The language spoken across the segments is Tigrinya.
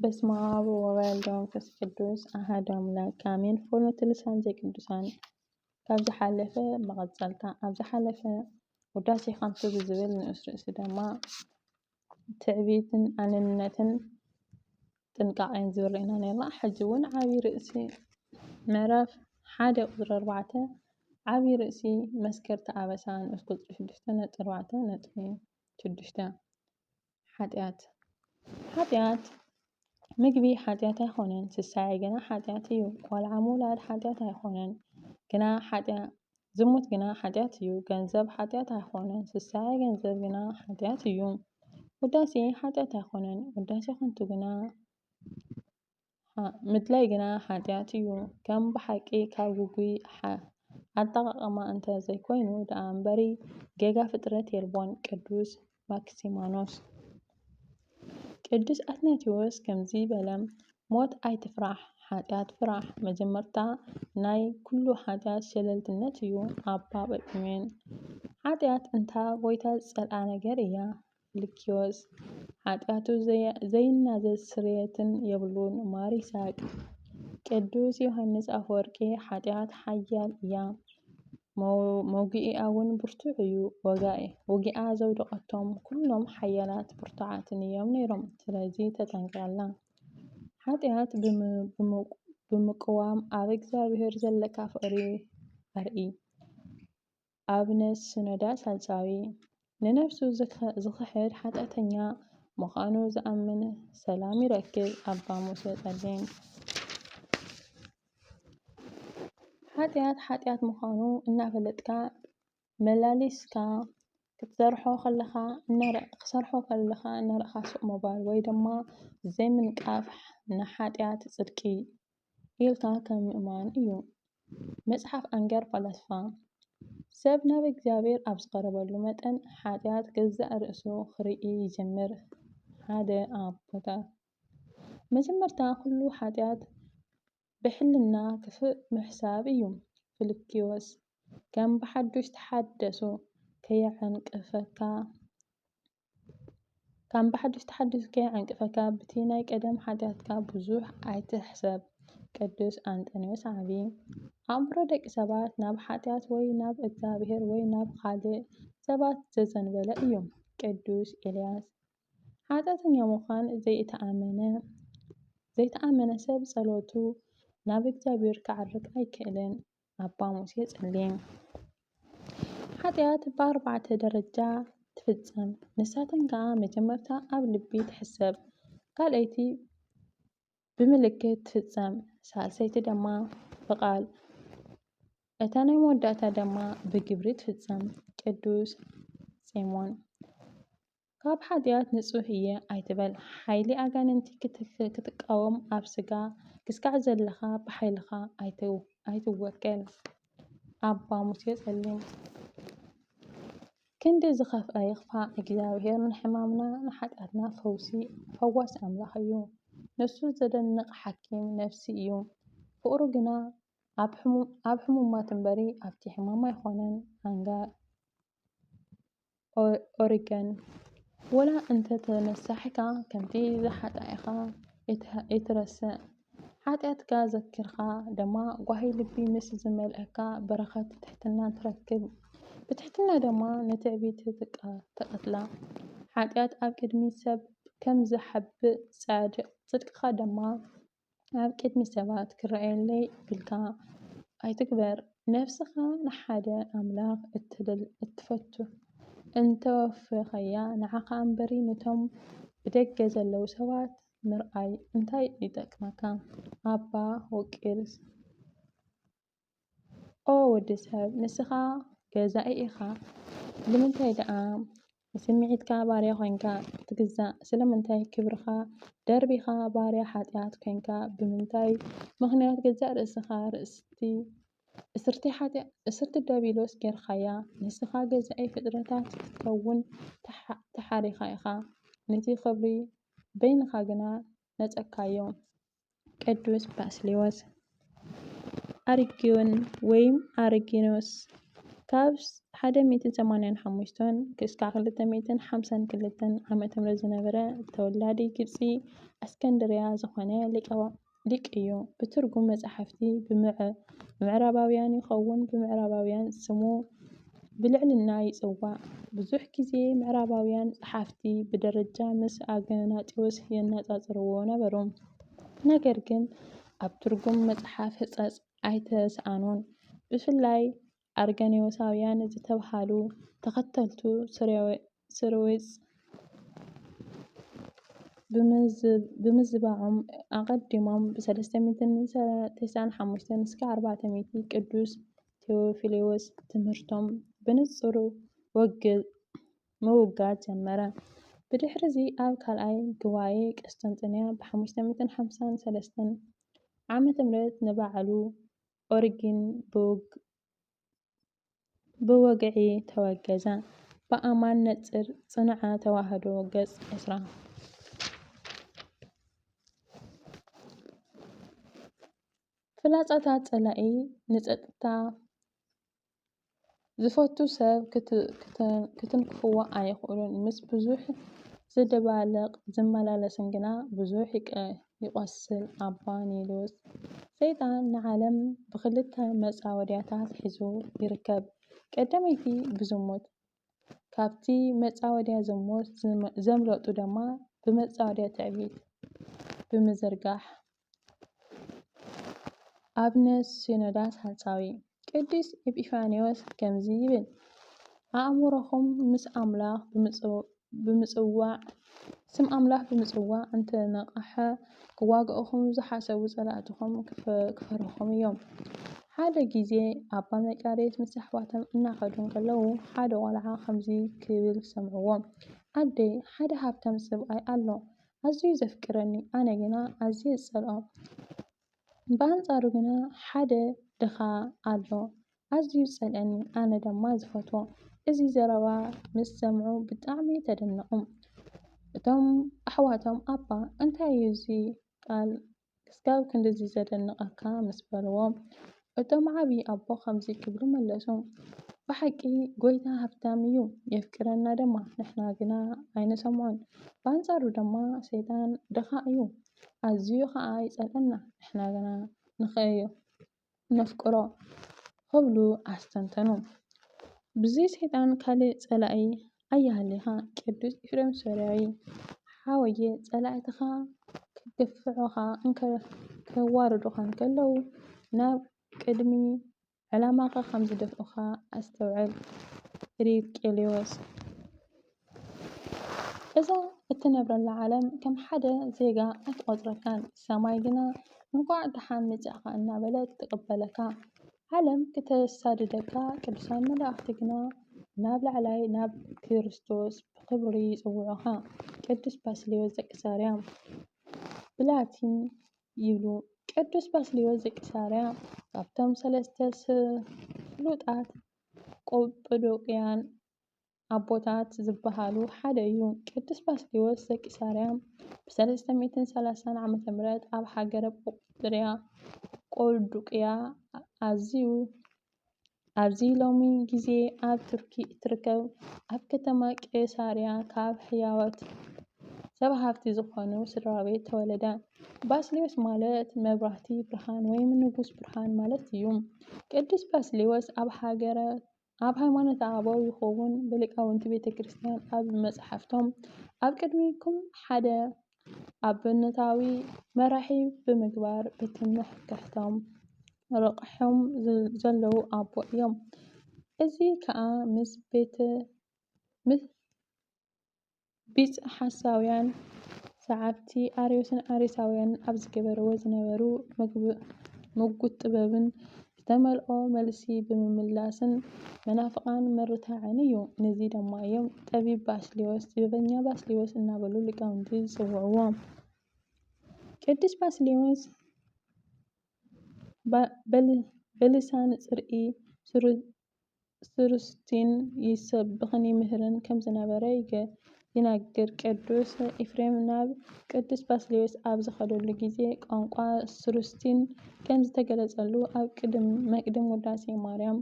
በስመ አብ ወወልድ ወመንፈስ ቅዱስ አሐዱ አምላክ አሜን። ፍኖተ ልሳን ዘቅዱሳን ካብ ዝሓለፈ መቐፀልታ ኣብ ዝሓለፈ ውዳሴ ከንቱ ብዝብል ንኡስ ርእሲ ድማ ትዕቢትን ኣነንነትን ጥንቃቐን ዝብል ርኢና ነርና። ሕጂ እውን ዓብይ ርእሲ ምዕራፍ 1:4 ዓብይ ርእሲ መስከርቲ ኣበሳ ንኡስ ቁፅሪ 6.4-6 ሓጢኣት ምግቢ ሓጢኣት ኣይኮነን፣ ስሳይ ግና ሓጢኣት እዩ። ቆልዓ ምውላድ ሓጢኣት ኣይኮነን፣ ግና ዝሙት ግና ሓጢኣት እዩ። ገንዘብ ሓጢኣት ኣይኮነን፣ ስሳይ ገንዘብ ግና ሓጢኣት እዩ። ውዳሴ ሓጢኣት ኣይኮነን፣ ውዳሴ ከንቱ ግና ምድላይ ግና ሓጢኣት እዩ። ከም ብሓቂ ካብ ውጉይ ኣጠቓቕማ እንተዘይኮይኑ ደኣ እምበሪ ጌጋ ፍጥረት የልቦን። ቅዱስ ማክሲማኖስ። ቅዱስ አትናቴዎስ ከምዚ በለ ሞት ኣይትፍራሕ፣ ሓጢኣት ፍራሕ። መጀመርታ ናይ ኩሉ ሓጢኣት ሸለልትነት እዩ። ኣባ ጰጢሜን። ሓጢኣት እንታ ጎይታ ዝጸልኣ ነገር እያ። ፊልክዮስ። ሓጢኣቱ ዘይናዘዝ ስርየትን የብሉን። ማር ይስሐቅ። ቅዱስ ዮሃንስ አፈወርቂ። ሓጢኣት ሓያል እያ፣ መውጊኢኣ እውን ብርቱዕ እዩ። ወጊኣ ዘውደቐቶም ኩሎም ሓያላት ብርቱዓትን እዮም ነይሮም። ስለዚ ተጠንቀቐላ። ሓጢኣት ብምቅዋም ኣብ እግዚአብሔር ዘለካ ፍቅሪ ኣርኢ። ኣብነት ስኖዳ ሳልሳዊ። ንነፍሱ ዝክሕድ ሓጢአተኛ ምዃኑ ዝኣምን ሰላም ይረክብ። ኣባ ሙሴ ጸሊም። ሓጢኣት ምዃኑ እናፈለጥካ መላሊስካ ክሰርሖ ከለኻ እናረእኻ ሱቕ ምባል ወይ ድማ ዘይምንቃፍ ንሓጢኣት ጽድቂ ኢልካ ከም ምእማን እዩ። መጽሓፍ ኣንገር ፈላስፋ። ሰብ ናብ እግዚአብሔር ኣብ ዝቐረበሉ መጠን ሓጢኣት ገዛእ ርእሱ ክርኢ ይጀምር። ሓደ ኣቦታት። መጀመርታ ኩሉ ሓጢኣት ብሕልና ክፍእ ምሕሳብ እዩ። ፊልክዮስ። ከም ብሓዱሽ ተሓደሱ ከየዕንቅፈካ በቲ ናይ ቀደም ሓጢኣትካ ብዙሕ ኣይትሕሰብ። ቅዱስ አንጦንዮስ ዓብይ። ኣእምሮ ደቂ ሰባት ናብ ሓጢኣት ወይ ናብ እግዚአብሔር ወይ ናብ ካልእ ሰባት ዘዘንበለ እዩ። ቅዱስ ኤልያስ። ሓጢአተኛ ምዃን ዘይተኣመነ ሰብ ጸሎቱ ናብ እግዚአብሔር ከዓርግ ኣይክእልን። ኣባ ሙሴ ጸሊም። ሓጢኣት ብ4 ደረጃ ትፍጸም። ንሳተን ከዓ መጀመርታ ኣብ ልቢ ትሕሰብ፣ ካልአይቲ ብምልክት ትፍጸም፣ ሳልሰይቲ ድማ ብቓል፣ እታ ናይ መወዳእታ ድማ ብግብሪ ትፍጸም። ቅዱስ ፄሞን። ካብ ሓጢኣት ንጹህ እየ ኣይትበል። ሓይሊ ኣጋንንቲ ክትቃወም ኣብ ስጋ ክስካዕ ዘለኻ ብሓይልኻ ኣይትወከል። ኣባ ሙሴ ጸሊም። ክንዲ ዝኸፍአ ይኽፋእ። እግዚአብሔር ንሕማምና ንሓጢኣትና ፈዋሲ ኣምላኽ እዩ። ንሱ ዘደንቕ ሓኪም ነፍሲ እዩ። ፍቅሩ ግና ኣብ ሕሙማት እምበሪ ኣብቲ ሕማም ኣይኮነን። ኣንጋር ኦሪገን። ወላ እንተተነሳሒካ ከምቲ ዝሓጣኢኻ ይትረስዕ። ሓጢኣትካ ዘኪርካ ድማ ጓሂ ልቢ ምስ ዝመልአካ በረኸት ትሕትና ትረክብ። ብትሕትና ድማ ንትዕቢት ትቐትላ። ሓጢኣት ኣብ ቅድሚ ሰብ ከም ዝሓብእ ጻድቕ፣ ጽድቅኻ ድማ ኣብ ቅድሚ ሰባት ክረአየለይ ኢልካ ኣይትግበር። ነፍስኻ ንሓደ ኣምላኽ እትፈቱ እንተወፈኸያ ንዓኻ እምበሪ ነቶም ብደገ ዘለዉ ሰባት ምርኣይ እንታይ ይጠቅመካ? ኣባ ወቂርስ። ኦ ወዲ ሰብ ንስኻ ገዛኢ ኢኻ፣ ንምንታይ ደኣ ንስምዒትካ ባርያ ኮይንካ ትግዛእ? ስለምንታይ ክብርኻ ደርቢኻ ባርያ ሓጢኣት ኮይንካ? ብምንታይ ምኽንያት ገዛእ ርእስኻ እስርቲ ዲያብሎስ ጌርካያ? ንስኻ ገዛኢ ፍጥረታት ክትከውን ተሓሪኻ ኢኻ፣ ነቲ ክብሪ በይንኻ ግና ነጸካዮ። ቅዱስ ባስልዮስ። ኣሪጊዮን ወይም ኣሪጊኖስ። ካብ 185 ክሳብ 252 ዓመተ ምህረት ዝነበረ ተወላዲ ግብፂ እስከንድርያ ዝኾነ ሊቅ እዩ። ብትርጉም መጻሕፍቲ ብምዕራባውያን ይኹን ብምዕራባውያን ስሙ ብልዕልና ይጽዋዕ። ብዙሕ ግዜ ምዕራባውያን ጸሓፍቲ ብደረጃ ምስ አግናጢዮስ የነጻጽርዎ ነበሩ። ነገር ግን ኣብ ትርጉም መጽሓፍ ህጸጽ ኣይተሰኣኑን። ብፍላይ ኣርገኔዎሳውያን ዝተባህሉ ተኸተልቱ ሶርያዊጽ ብምዝባዖም ኣቐዲሞም ብ395-400 ቅዱስ ቴዎፊሎስ ትምህርቶም ብንጹር ምውጋድ ጀመረ። ብድሕሪ'ዚ ኣብ ካልኣይ ጉባኤ ቁስጥንጥንያ ብ553 ዓመተ ምህረት ንባዕሉ ኦሪገን ብወግዒ ተወገዘ። ብኣማን ነጽር ጽንዐ ተዋህዶ ገጽ 20 ፍላጻታት ጸላኢ ንጸጥታ ዝፈቱ ሰብ ክትንክፍዎ ኣይኽእሉን። ምስ ብዙሕ ዝደባለቕ ዝመላለስን ግና ብዙሕ ይቆስል። ኣባ ኔልዮስ ሰይጣን ንዓለም ብኽልተ መጻወድያታት ሒዙ ይርከብ። ቀዳመይቲ ብዝሙት፣ ካብቲ መጻወድያ ዝሙት ዘምለጡ ድማ ብመጻወድያ ትዕቢት ብምዝርጋሕ። ኣብነት ሲኖዳት ሳልሳዊ ቅዱስ ኤጲፋንዮስ ከምዚ ይብል፣ ኣእምሮኹም ስም ኣምላኽ ብምጽዋዕ እንተነቕሐ ክዋግኡኹም ዝሓሰቡ ጸላእትኹም ክፈርሑኹም እዮም። ሓደ ግዜ ኣባ መቃርስ ምስ ኣሕዋቶም እናኸዱ ከለዉ ሓደ ቆልዓ ከምዚ ክብል ሰምዕዎ፣ ኣደይ ሓደ ሃብታም ሰብኣይ ኣሎ፣ ኣዝዩ ዘፍቅረኒ፣ ኣነ ግና ኣዝየ ዝጸልኦ። ብኣንጻሩ ግና ሓደ ድኻ ኣሎ፣ ኣዝዩ ዝጸልአኒ፣ ኣነ ድማ ዝፈትዎ። እዚ ዘረባ ምስ ሰምዑ ብጣዕሚ ተደነቑ። እቶም ኣሕዋቶም ኣባ እንታይ እዩ እዚ ቃል ክሳብ ክንድዚ ዘደንቐካ ምስ በልዎም፣ እቶም ዓብይ ኣቦ ከምዚ ክብሉ መለሱ፣ ብሓቂ ጎይታ ሃብታም እዩ የፍቅረና ድማ ንሕና ግና ኣይንሰምዖን። ብኣንጻሩ ድማ ሰይጣን ድኻ እዩ ኣዝዩ ከዓ ይጸልአና ንሕና ግና ነፍቅሮ ክብሉ ኣስተንተኑ። ብዚ ሰይጣን ካልእ ጸላኢ ኣየሃሊኻ። ቅዱስ ኤፍሬም ሶርያዊ ሓወየ ጸላእትኻ ክገፍዑኻ ከዋርዱኻ ከለዉ ናብ ቅድሚ ዕላማኻ ከም ዝደፍኡኻ ኣስተውዕል። ሪቄልዮስ እዛ እትነብረላ ዓለም ከም ሓደ ዜጋ ኣይትቆጽረካን፣ ሰማይ ግና እንኳዕ ደሓን መጻእኻ እናበለት ትቕበለካ። ዓለም ክተሳድደካ፣ ቅዱሳን መላእኽቲ ግና ናብ ላዕላይ ናብ ክርስቶስ ብክብሪ ይጽውዑኻ። ቅዱስ ባስልዮስ ዘቂሳርያ ብላቲን ይብሉ። ቅዱስ ባስልዮስ ዘቂሳርያ ካብቶም 3 ፍሉጣት ቆጵዶቅያን ኣቦታት ዝባሃሉ ሓደ እዩ። ቅዱስ ባስልዮስ ዘቂሳርያ ብ330 ዓመተ ምህረት ኣብ ሃገረ ቆጵዶቅያ ኣብዚ ሎሚ ግዜ ኣብ ቱርኪ እትርከብ ኣብ ከተማ ቄሳርያ ካብ ህያዋት ሰብ ሃፍቲ ዝኾኑ ስድራቤት ተወለደ። ባስልዮስ ማለት መብራህቲ ብርሃን ወይ ንጉስ ብርሃን ማለት እዩ። ቅዱስ ባስልዮስ ኣብ ሃይማኖተ ኣበው ይኹን ብሊቃውንቲ ቤተ ክርስቲያን ኣብ መጽሓፍቶም ኣብ ቅድሚኩም ሓደ ኣብነታዊ መራሒ ብምግባር ብትምክሕቶም ረቒሖም ዘለዉ ኣቦ እዮም። እዚ ከዓ ምስ ቢጽ ሓሳውያን ሰዓብቲ ኣርዮስን ኣርዮሳውያንን ኣብ ዝገበርዎ ዝነበሩ ምጉት ጥበብን ዝተመልኦ መልሲ ብምምላስን መናፍቃን መርታዕን እዩ። ነዚ ድማ እዮም ጠቢብ ባስልዮስ፣ ጥበበኛ ባስልዮስ እናበሉ ሊቃውንቲ ዝጽውዕዎ። ቅዱስ ባስልዮስ በልሳን ጽርኢ ስሩስቲን ይሰብኽን ይምህርን ከም ዝነበረ ይነግር። ቅዱስ ኤፍሬም ናብ ቅዱስ ባስልዮስ ኣብ ዝኸደሉ ግዜ ቋንቋ ስሩስቲን ከም ዝተገለጸሉ ኣብ መቅድም ውዳሴ ማርያም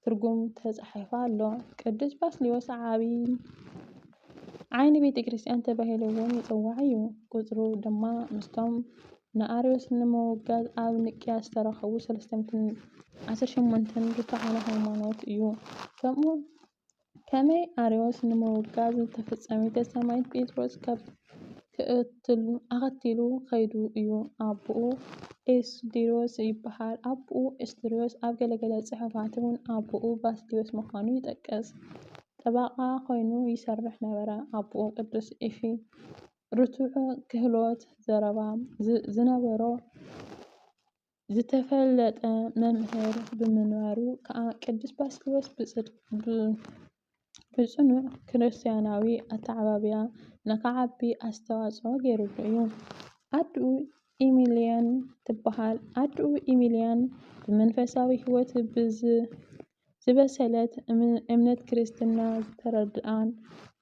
ትርጉም ተጻሒፉ ኣሎ። ቅዱስ ባስልዮስ ዓይኒ ቤተ ክርስቲያን ተባሂሉ እውን ይጽዋዕ እዩ። ቁጽሩ ድማ ምስቶም ንኣርዮስ ንምውጋዝ ኣብ ኒቅያ ዝተረኸቡ 318 ርቱዓነ ሃይማኖት እዩ። ከመይ ኣርዮስ ንምውጋዝ ተፈጻሚ ተሰማይት ጴጥሮስ ኣኸቲሉ ኸይዱ እዩ። ኣቦኡ ኤስድሮስ ይበሃል። ኣቦኡ ኤስድሮስ ኣብ ገለገለ ጽሑፋት እውን ኣቦኡ ባስልዮስ ምዃኑ ይጠቅስ። ጠበቓ ኮይኑ ይሰርሕ ነበረ። ኣቦኡ ቅዱስ ኤፊ ርቱዕ ክህሎት ዘረባ ዝነበሮ ዝተፈለጠ መምህር ብምንባሩ ከዓ ቅዱስ ባስልዮስ ብጽኑዕ ክርስትያናዊ ኣተዓባብያ ንኸዓቢ ኣስተዋጽኦ ገይሩሉ እዩ። ኣድኡ ኢሚልያን ትበሃል። ኣድኡ ኢሚልያን ብመንፈሳዊ ሕይወት ዝበሰለት እምነት ክርስትና ዝተረድኣን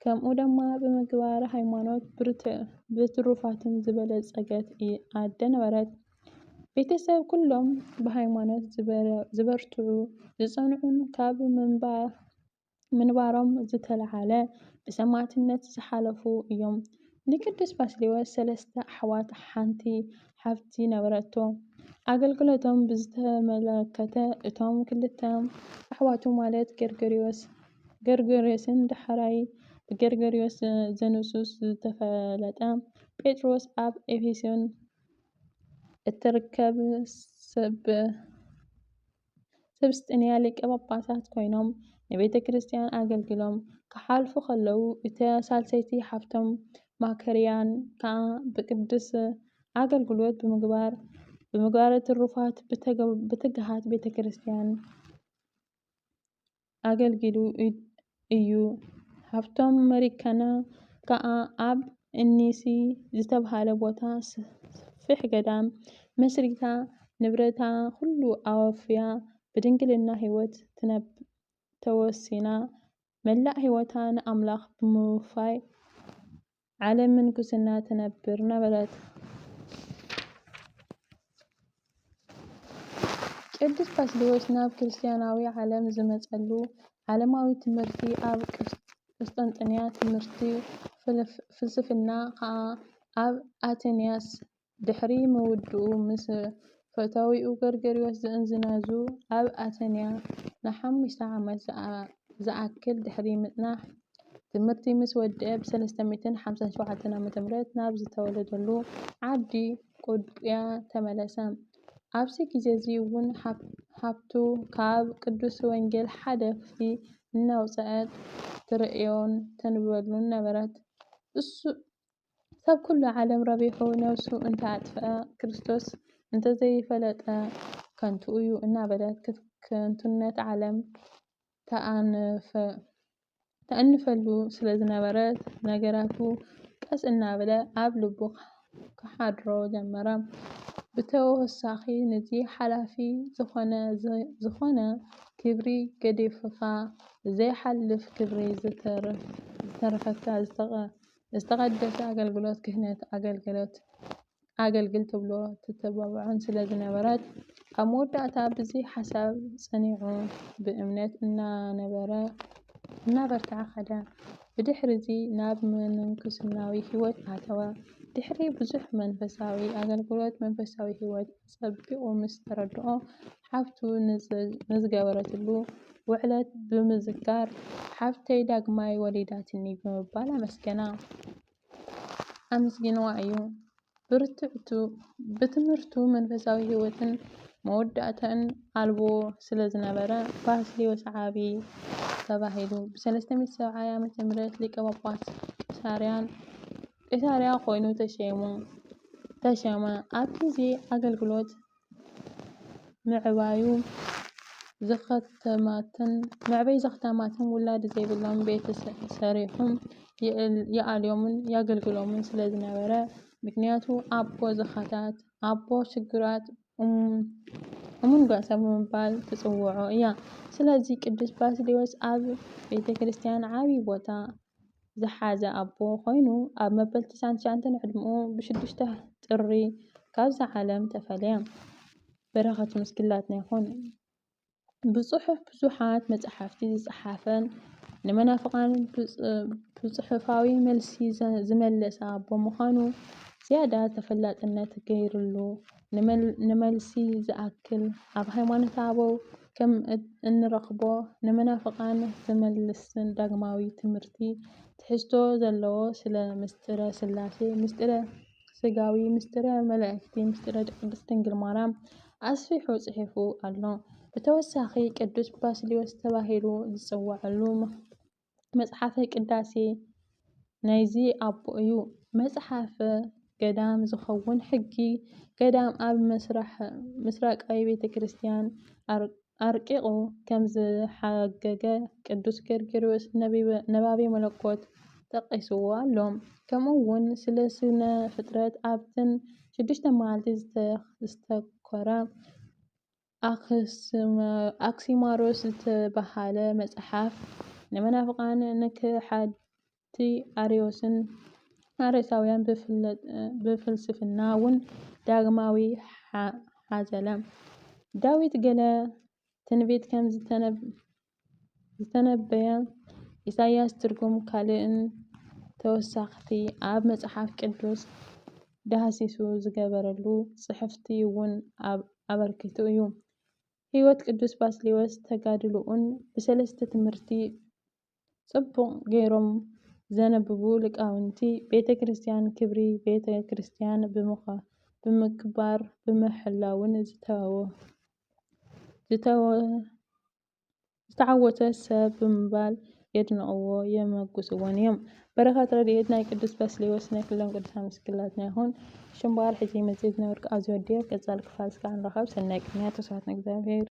ከምኡ ድማ ብምግባረ ሃይማኖት ብትሩፋትን ዝበለጸገት ኣደ ነበረት። ቤተሰብ ኩሎም ብሃይማኖት ዝበርትዑ ዝጸንዑን ካብ ምንባሮም ዝተለዓለ ብሰማዕትነት ዝሓለፉ እዮም። ንቅዱስ ባስልዮስ 3 ኣሕዋት ሓንቲ ሓፍቲ ነበረቶ። ኣገልግሎቶም ብዝተመለከተ እቶም 2 ኣሕዋቱ ማለት ገርገርዮስን ዳሕራይ ብገርገርዮስ ዘኑስዮስ ዝተፈለጠ ጴጥሮስ ኣብ ኤፌሶን እትርከብ ሰብስጥንያ ሊቀ ጳጳሳት ኮይኖም ንቤተ ክርስቲያን ኣገልግሎም ክሓልፉ ከለዉ እታ ሳልሰይቲ ሓፍቶም ማከርያን ከዓ ብቅዱስ ኣገልግሎት ብምግባረ ትሩፋት ብትግሃት ቤተ ክርስቲያን ኣገልጊሉ እዩ። ሓፍቶም መሪከና ከዓ ኣብ እኒሲ ዝተባሃለ ቦታ ሰፊሕ ገዳም መስሪታ ንብረታ ኩሉ ኣወፍያ ብድንግልና ሕይወት ተወሲና መላእ ሕይወታ ንኣምላኽ ብምውፋይ ዓለም ምንኩስና ትነብር ነበረት። ቅዱስ ባስልዮስ ናብ ክርስትያናዊ ዓለም ዝመጸሉ ዓለማዊ ትምህርቲ ኣብ ቁስጥንጥንያ ትምህርቲ ፍልስፍና ከዓ ኣብ ኣቴንያስ ድሕሪ ምውድኡ ምስ ፈታዊኡ ገርገርዮስ ዝእንዝናዙ ኣብ ኣቴንያ ን5 ዓመት ዝኣክል ድሕሪ ምጽናሕ ትምህርቲ ምስ ወድአ ብ357 ዓ.ም ናብ ዝተወለደሉ ዓዲ ቁጵርያ ተመለሰ። ኣብዚ ግዜ እዚ እውን ሓፍቱ ካብ ቅዱስ ወንጌል ሓደ ክፍሊ እናውፅአት ትርእዮን ተንብበሉን ነበረት። ሰብ ኩሉ ዓለም ረቢሑ ነብሱ እንተኣጥፍአ ክርስቶስ እንተዘይፈለጠ ከንቱ እዩ እናበለት ከንቱነት ዓለም ተኣንፈሉ ስለዝነበረ ነገራቱ ቀስ እናበለ ኣብ ልቡ ክሓድሮ ጀመረ። ብተወሳኺ ነዚ ሓላፊ ዝኾነ ክብሪ ገዲፍካ ዘይሓልፍ ክብሪ ዝተረፈካ ዝተቐደሰ ኣገልግሎት ክህነት ኣገልግል ትብሎ ትተባብዖን ስለዝነበረት ኣብ መወዳእታ በዚ ሓሳብ ጸኒዑ ብእምነት እናበርትዐ ኸደ። ብድሕሪዚ ናብ ምንኩስናዊ ሕይወት ኣተወ። ድሕሪ ብዙሕ መንፈሳዊ ኣገልግሎት መንፈሳዊ ሕይወት ጸቢቑ ምስ ተረድኦ ሓፍቱ ንዝገበረትሉ ውዕለት ብምዝካር ሓፍተይ ዳግማይ ወሊዳትኒ ብምባል ኣመስጊንዋ እዩ። ብትምህርቱ መንፈሳዊ ሕይወትን መወዳእታን ኣልቦ ስለዝነበረ ባስልዮስ ዓብይ ተባሂሉ ብ370 ዓ.ም ሊቀ ጳጳስ ቂሳርያ ኮይኑ ተሸመ። ኣብ ግዜ ኣገልግሎት ምዕባዩ ዘኽተማትን ውላድ ዘይብሎም ቤተ ሰሪሖም የኣልዮምን የገልግሎምን ስለዝነበረ ምክንያቱ ኣቦ ዘኻታት ኣቦ ሽግራት እሙንጓሳ ብምባል ትጽውዖ እያ። ስለዚ ቅዱስ ባስልዮስ ኣብ ቤተ ክርስቲያን ዓብይ ቦታ ዝሓዘ ኣቦ ኮይኑ ኣብ መበል 99 ዕድሚኡ ብ6 ጥሪ ካብዛ ዓለም ተፈልየ። በረኸቱ ምስግላትና ይኹን። ብጽሑፍ ብዙሓት መጽሓፍቲ ዝጸሓፈን ንመናፍቃን ብጽሑፋዊ መልሲ ዝመለሳ ብምዃኑ ዝያዳ ተፈላጥነት ገይሩሉ። ንመልሲ ዝኣክል ኣብ ሃይማኖተ ኣበው ከም እንረኽቦ ንመናፍቃን ዝመልስን ዳግማዊ ትምህርቲ ትሕዝቶ ዘለዎ ስለ ምስጢረ ስላሴ፣ ምስጢረ ስጋዊ፣ ምስጢረ መላእክቲ፣ ምስጢረ ቅድስት ድንግል ማርያም ኣስፊሑ ጽሒፉ ኣሎ። ብተወሳኺ ቅዱስ ባስልዮስ ተባሂሉ ዝጽዋዕሉ መጽሓፈ ቅዳሴ ናይዚ ኣቦ እዩ። መጽሓፈ ገዳም ዝኸውን ሕጊ ገዳም ኣብ ምስራቃዊ ቤተ ክርስቲያን ኣርቂቑ ከም ዝሓገገ ቅዱስ ገርገርዮስ ነባቤ መለኮት ጠቂስዎ ኣሎ። ከምኡውን ስለ ስነ ፍጥረት ኣብተን 6 መዓልቲ ዝተኮረ ኣክሲማሮስ ዝተባሃለ መጽሓፍ ንመናፍቃን ንከሃዲ ኣርዮሳውያን ብፍልስፍና እውን ዳግማዊ ሓዘለ። ዳዊት ገለ ትንቢት ከም ዝተነበየ ኢሳያስ ትርጉም ካልእን ተወሳኽቲ ኣብ መጽሓፍ ቅዱስ ዳህሲሱ ዝገበረሉ ጽሕፍቲ እውን ኣበርኪቱ እዩ። ህይወት ቅዱስ ባስልዮስ ተጋድልኡን ብሰለስተ ትምህርቲ ጽቡቕ ገይሮም ዘነብቡ ሊቃውንቲ ቤተ ክርስቲያን ክብሪ ቤተ ክርስቲያን ብምክባር ብምሕላውን ዝተዓወተ ሰብ ብምባል የድንቕዎ የመጉስዎን እዮም። በረኸት ረድኤት ናይ ቅዱስ ባስልዮስ ናይ ኩሎም ቅዱሳን ምስክርላትና ይኹን። ሽምባር ሕጂ መጽሔት ነበርኩ። ኣብዚ ወዲዮ ቀጻሊ ክፋል እስካዕ ንረኸብ። ሰናይ ቅንያ ተስፋት እግዚአብሔር